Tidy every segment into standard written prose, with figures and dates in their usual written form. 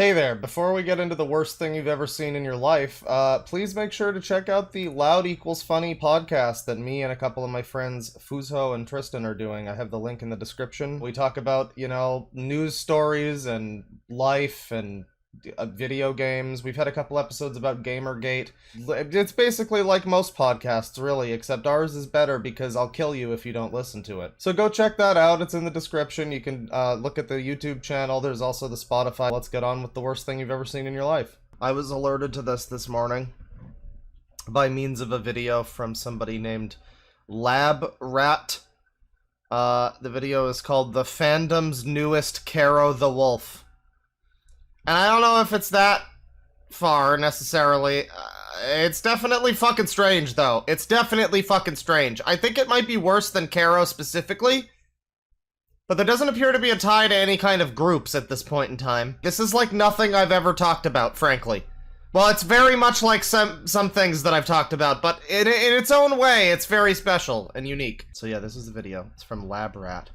Hey there, before we get into the worst thing you've ever seen in your life, please make sure to check out the Loud Equals Funny podcast that me and a couple of my friends, Fuzo and Tristan, are doing. I have the link in the description. We talk about, news stories and life and video games. We've had a couple episodes about Gamergate. It's basically like most podcasts, really, except ours is better because I'll kill you if you don't listen to it. So go check that out. It's in the description. You can look at the YouTube channel. There's also the Spotify. Let's get on with the worst thing you've ever seen in your life. I was alerted to this morning by means of a video from somebody named Labb Ratt. The video is called The Fandom's Newest Key-rah the Wolf. And I don't know if it's that far, necessarily. It's definitely fucking strange, though. It's definitely fucking strange. I think it might be worse than Key-rah specifically, but there doesn't appear to be a tie to any kind of groups at this point in time. This is like nothing I've ever talked about, frankly. Well, it's very much like some things that I've talked about, but in its own way, it's very special and unique. So yeah, this is the video. It's from Labb Ratt.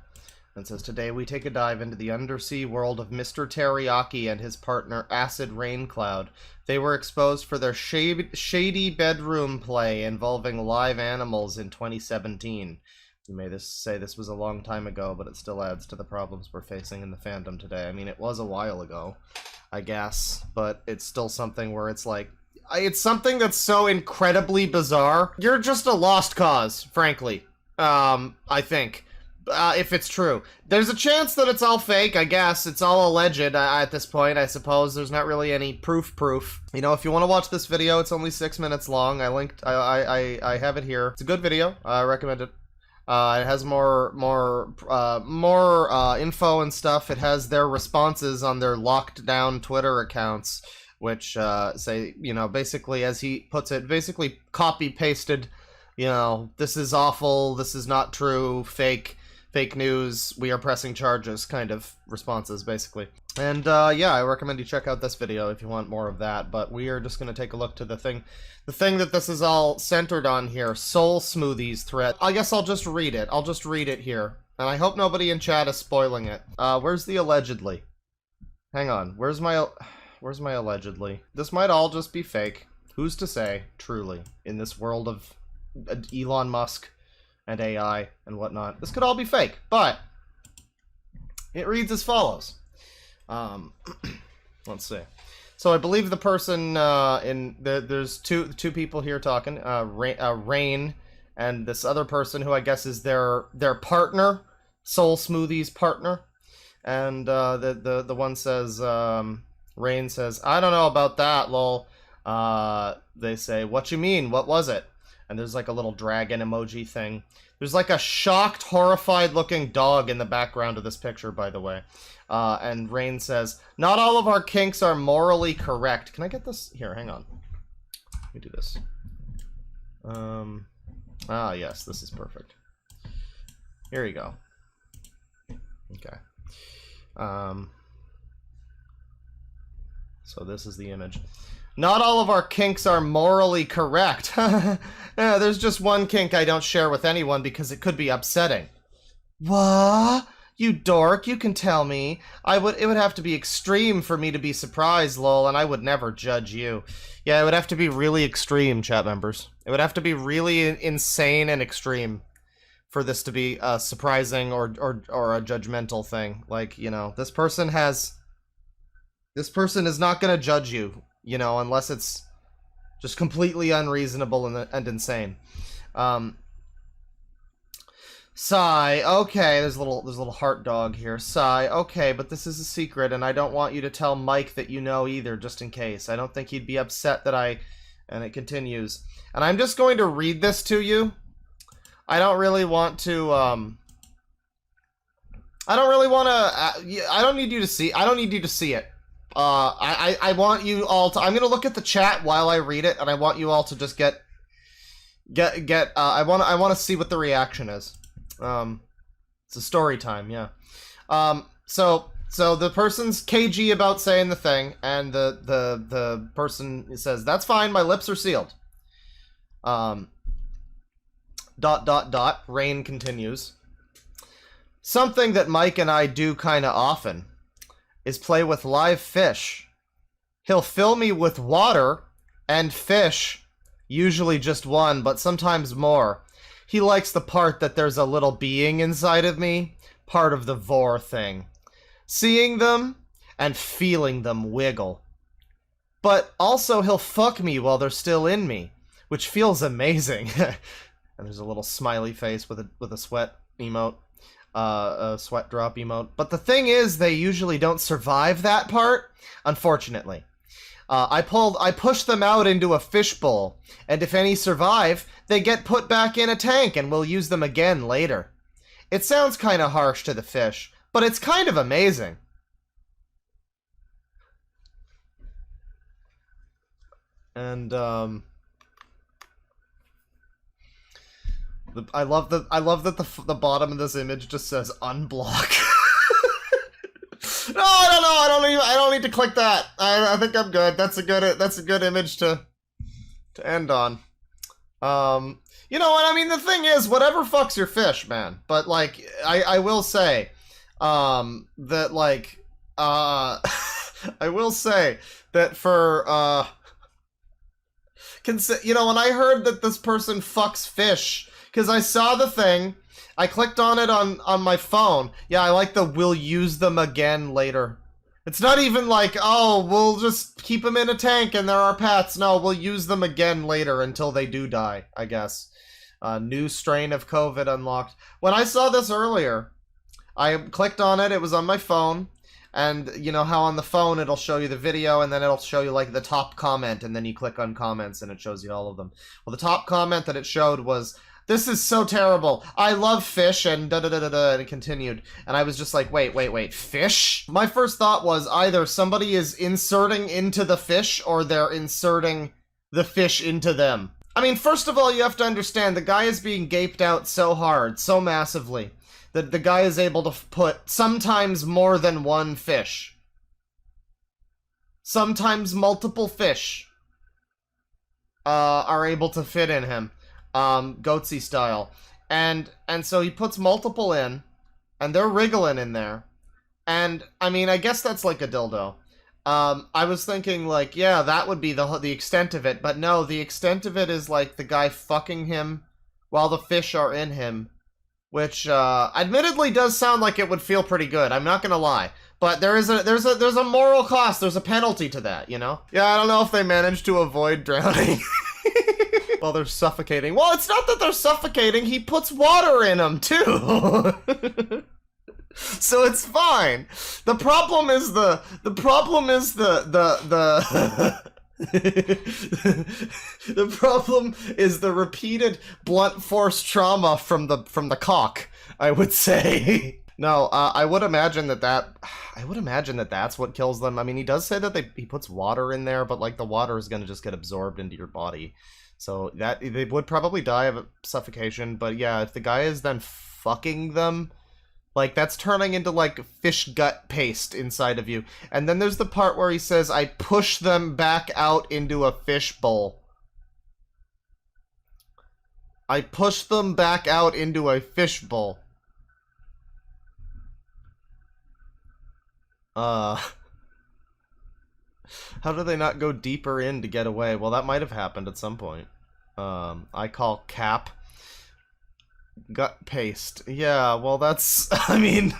And says, today we take a dive into the undersea world of Mr. Teriyaki and his partner Acid Raincloud. They were exposed for their shady bedroom play involving live animals in 2017. You may say this was a long time ago, but it still adds to the problems we're facing in the fandom today. I mean, it was a while ago, I guess, but it's still something where it's like, it's something that's so incredibly bizarre. You're just a lost cause, frankly, I think. If it's true. There's a chance that it's all fake, I guess. It's all alleged at this point, I suppose. There's not really any proof. You know, if you want to watch this video, it's only 6 minutes long. I have it here. It's a good video. I recommend it. It has more info and stuff. It has their responses on their locked down Twitter accounts, which say, basically, as he puts it, basically copy pasted, this is awful, this is not true, fake news, we are pressing charges kind of responses, basically. And yeah, I recommend you check out this video if you want more of that, but we are just going to take a look to the thing that this is all centered on here, Soul Smoothies thread. I guess I'll just read it. I'll just read it here, and I hope nobody in chat is spoiling it. Where's the allegedly? Hang on, where's my allegedly? This might all just be fake. Who's to say, truly, in this world of Elon Musk and AI and whatnot. This could all be fake, but it reads as follows. Let's see. So I believe the person there's two people here talking, Rain and this other person who I guess is their partner, Soul Smoothie's partner. And the one says, Rain says, I don't know about that, lol. They say, what you mean? What was it? And there's like a little dragon emoji thing. There's like a shocked, horrified looking dog in the background of this picture, by the way. And Rain says, not all of our kinks are morally correct. Can I get this? Here, hang on. Let me do this. Yes, this is perfect. Here you go. Okay. So this is the image. Not all of our kinks are morally correct. Yeah, there's just one kink I don't share with anyone because it could be upsetting. What? You dork, you can tell me. It would have to be extreme for me to be surprised, lol, and I would never judge you. Yeah, it would have to be really extreme, chat members. It would have to be really insane and extreme for this to be surprising or a judgmental thing. Like, this person is not gonna judge you. Unless it's just completely unreasonable and insane. Sigh, okay, there's a little heart dog here. Sigh, okay, but this is a secret, and I don't want you to tell Mike that you know either, just in case. I don't think he'd be upset that and it continues. And I'm just going to read this to you. I don't really want to, I don't need you to see it. I want you all to, I'm gonna look at the chat while I read it, and I want you all to just I want to see what the reaction is. It's a story time, yeah. So the person's KG about saying the thing, and the person says, that's fine, my lips are sealed. Rain continues. Something that Mike and I do kinda often is play with live fish He'll fill me with water and fish, usually just one, but sometimes more. He likes the part that there's a little being inside of me, part of the Vor thing. Seeing them and feeling them wiggle. But also he'll fuck me while they're still in me, which feels amazing. And there's a little smiley face with a sweat emote, a sweat drop emote. But the thing is, they usually don't survive that part, unfortunately. I push them out into a fishbowl, and if any survive, they get put back in a tank and we'll use them again later. It sounds kind of harsh to the fish, but it's kind of amazing. And I love that the bottom of this image just says unblock. No, I don't know. I don't need to click that. I think I'm good. That's a good image to end on. You know what I mean? The thing is, whatever fucks your fish, man. But like, I will say, that like, I will say that for you know, when I heard that this person fucks fish, because I saw the thing, I clicked on it on my phone. Yeah, I like the we'll use them again later. It's not even like, oh, we'll just keep them in a tank and they're our pets. No, we'll use them again later until they do die, I guess. New strain of COVID unlocked. When I saw this earlier, I clicked on it. It was on my phone. And you know how on the phone it'll show you the video and then it'll show you like the top comment and then you click on comments and it shows you all of them. Well, the top comment that it showed was, "This is so terrible. I love fish," and da-da-da-da-da, and it continued. And I was just like, wait, fish? My first thought was either somebody is inserting into the fish or they're inserting the fish into them. I mean, first of all, you have to understand the guy is being gaped out so hard, so massively, that the guy is able to put sometimes more than one fish. Sometimes multiple fish are able to fit in him. Goatsy style. And so he puts multiple in, and they're wriggling in there. And, I mean, I guess that's like a dildo. I was thinking, like, yeah, that would be the extent of it, but no, the extent of it is, like, the guy fucking him while the fish are in him, which, admittedly does sound like it would feel pretty good, I'm not gonna lie. But there's a moral cost, there's a penalty to that, you know? Yeah, I don't know if they managed to avoid drowning. Well, they're suffocating. Well, it's not that they're suffocating, he puts water in them, too! So it's fine. The problem is the problem is the repeated blunt force trauma from the cock, I would say. No, I would imagine that that's what kills them. I mean, he does say that he puts water in there, but like the water is gonna just get absorbed into your body. So that they would probably die of suffocation, but yeah, if the guy is then fucking them, like, that's turning into, like, fish gut paste inside of you. And then there's the part where he says, I push them back out into a fish bowl. I push them back out into a fish bowl. How do they not go deeper in to get away? Well, that might have happened at some point. I call cap. Gut paste. Yeah, well, that's, I mean,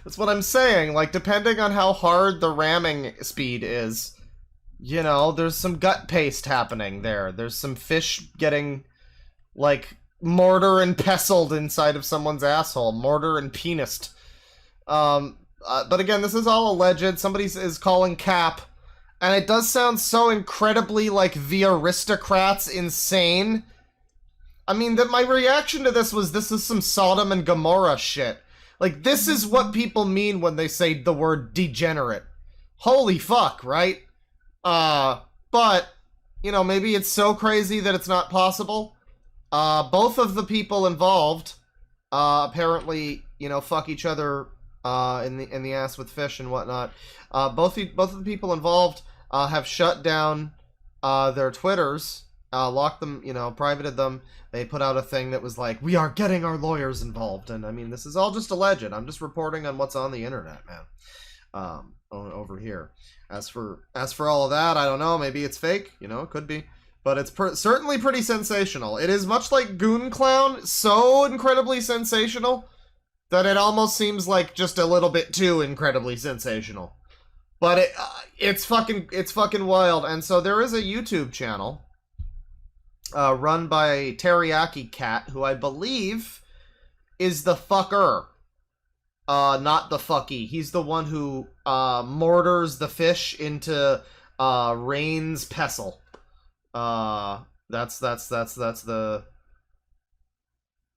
that's what I'm saying. Like, depending on how hard the ramming speed is, you know, there's some gut paste happening there. There's some fish getting, like, mortar and pestled inside of someone's asshole. Mortar and penised. But again, this is all alleged. Somebody is calling cap. And it does sound so incredibly, like, the aristocrats insane. I mean, my reaction to this was, this is some Sodom and Gomorrah shit. Like, this is what people mean when they say the word degenerate. Holy fuck, right? But, you know, maybe it's so crazy that it's not possible. Both of the people involved, apparently, you know, fuck each other, in the ass with fish and whatnot. Both of the people involved, have shut down, their Twitters, locked them, you know, privated them. They put out a thing that was like, we are getting our lawyers involved. And I mean, this is all just alleged. I'm just reporting on what's on the internet, man. over here. As for all of that, I don't know. Maybe it's fake. You know, it could be. But it's certainly pretty sensational. It is much like Goon Clown, so incredibly sensational that it almost seems like just a little bit too incredibly sensational. But it's fucking wild. And so there is a YouTube channel run by Teriyaki Cat, who I believe is the fucker. Not the fucky. He's the one who mortars the fish into Rain's pestle. That's the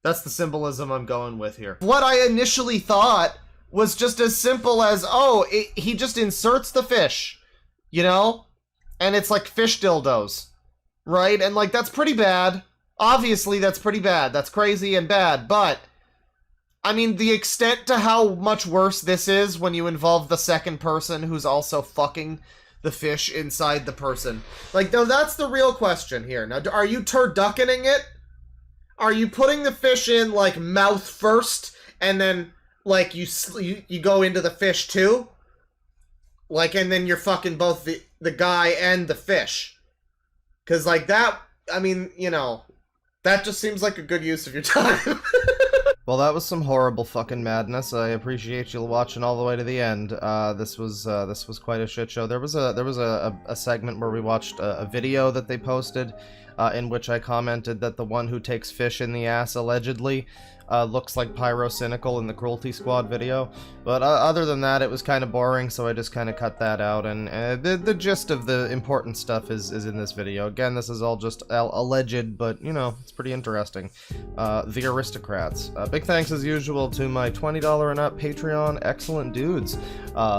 symbolism I'm going with here. What I initially thought was just as simple as, oh, he just inserts the fish, you know? And it's like fish dildos, right? And like, that's pretty bad. Obviously, that's pretty bad. That's crazy and bad, but I mean, the extent to how much worse this is when you involve the second person who's also fucking the fish inside the person. Like, no, that's the real question here. Now, are you turduckening it? Are you putting the fish in, like, mouth first, and then, like, you go into the fish, too? Like, and then you're fucking both the guy and the fish. Because, like, that, I mean, you know, that just seems like a good use of your time. Well, that was some horrible fucking madness. I appreciate you watching all the way to the end. This was quite a shit show. There was a segment where we watched a video that they posted, in which I commented that the one who takes fish in the ass allegedly looks like Pyrocynical in the Cruelty Squad video. But other than that, it was kind of boring, so I just kind of cut that out. And the gist of the important stuff is in this video. Again, this is all just alleged, but, you know, it's pretty interesting. The Aristocrats. Big thanks, as usual, to my $20 and up Patreon excellent dudes.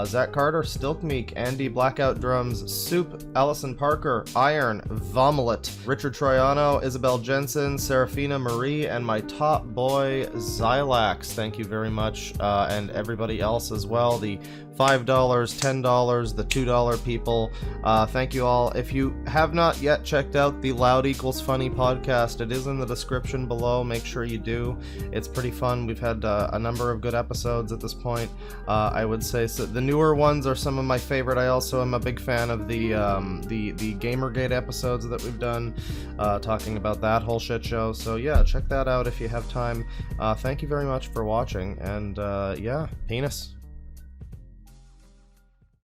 Zach Carter, Stilkmeek, Andy Blackout Drums, Soup, Allison Parker, Iron, Vomelet, Richard Troiano, Isabel Jensen, Serafina Marie, and my top boy, Xylax. Thank you very much, and everybody else as well, the $5, $10, the $2 people. Thank you all. If you have not yet checked out the Loud Equals Funny podcast, it is in the description below. Make sure you do. It's pretty fun. We've had a number of good episodes at this point. I would say so. The newer ones are some of my favorite. I also am a big fan of the Gamergate episodes that we've done, talking about that whole shit show. So yeah, check that out if you have time. Thank you very much for watching, and yeah, penis.